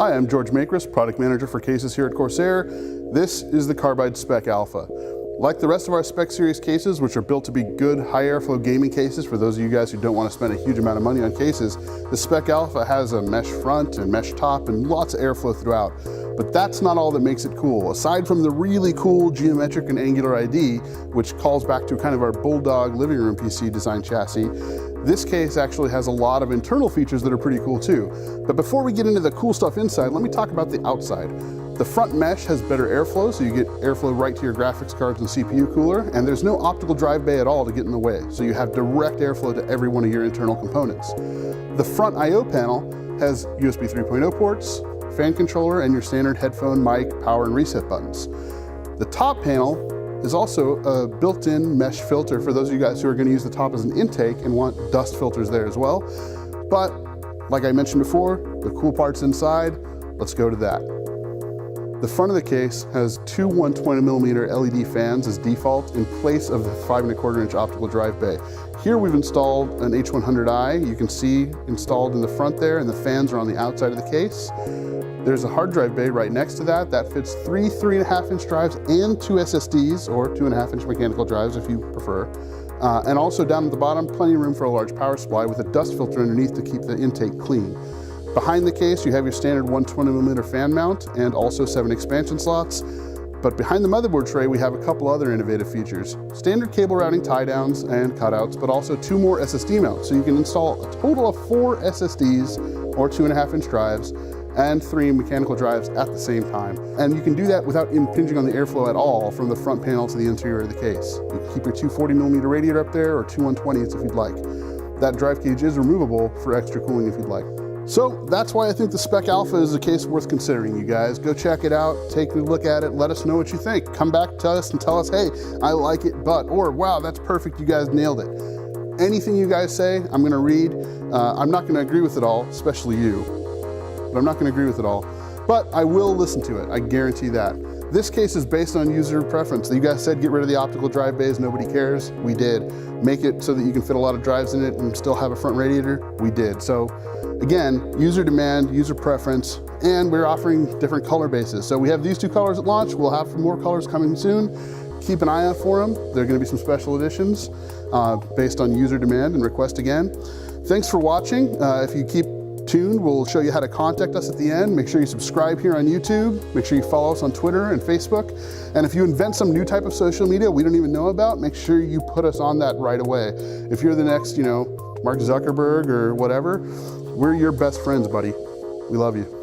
Hi, I'm George Makris, Product Manager for cases here at Corsair. This is the Carbide SPEC-ALPHA. Like the rest of our SPEC series cases, which are built to be good high airflow gaming cases for those of you guys who don't want to spend a huge amount of money on cases, the SPEC-ALPHA has a mesh front and mesh top and lots of airflow throughout. But that's not all that makes it cool. Aside from the really cool geometric and angular ID, which calls back to kind of our Bulldog living room PC design chassis, this case actually has a lot of internal features that are pretty cool too. But before we get into the cool stuff inside, let me talk about the outside. The front mesh has better airflow, so you get airflow right to your graphics cards and CPU cooler, and there's no optical drive bay at all to get in the way, so you have direct airflow to every one of your internal components. The front I/O panel has USB 3.0 ports, fan controller, and your standard headphone, mic, power, and reset buttons. The top panel is also a built-in mesh filter for those of you guys who are going to use the top as an intake and want dust filters there as well. But like I mentioned before, the cool part's inside. Let's go to that. The front of the case has two 120mm LED fans as default in place of the 5¼ optical drive bay. Here we've installed an H100i, you can see installed in the front there, and the fans are on the outside of the case. There's a hard drive bay right next to that. That fits three 3.5-inch drives and two SSDs, or 2.5-inch mechanical drives if you prefer. And also down at the bottom, plenty of room for a large power supply with a dust filter underneath to keep the intake clean. Behind the case, you have your standard 120mm fan mount and also 7 expansion slots. But behind the motherboard tray, we have a couple other innovative features. Standard cable routing tie downs and cutouts, but also 2 more SSD mounts. So you can install a total of 4 SSDs, or 2.5-inch drives, and 3 mechanical drives at the same time. And you can do that without impinging on the airflow at all from the front panel to the interior of the case. You can keep your 2 40mm radiator up there, or 2 120s if you'd like. That drive cage is removable for extra cooling if you'd like. So that's why I think the SPEC-ALPHA is a case worth considering, you guys. Go check it out, take a look at it, let us know what you think. Come back to us and tell us, hey, I like it, but, or wow, that's perfect, you guys nailed it. Anything you guys say, I'm gonna read. I'm not gonna agree with it all, especially you, but I'm not gonna agree with it all. But I will listen to it, I guarantee that. This case is based on user preference. You guys said get rid of the optical drive bays, nobody cares. We did. Make it so that you can fit a lot of drives in it and still have a front radiator. We did. So again, user demand, user preference, and we're offering different color bases. So we have these 2 colors at launch. We'll have more colors coming soon. Keep an eye out for them. There are going to be some special editions based on user demand and request again. Thanks for watching. If you keep tuned, we'll show you how to contact us at the end. Make sure you subscribe here on YouTube. Make sure you follow us on Twitter and Facebook. And if you invent some new type of social media we don't even know about, make sure you put us on that right away. If you're the next, Mark Zuckerberg or whatever, we're your best friends, buddy. We love you.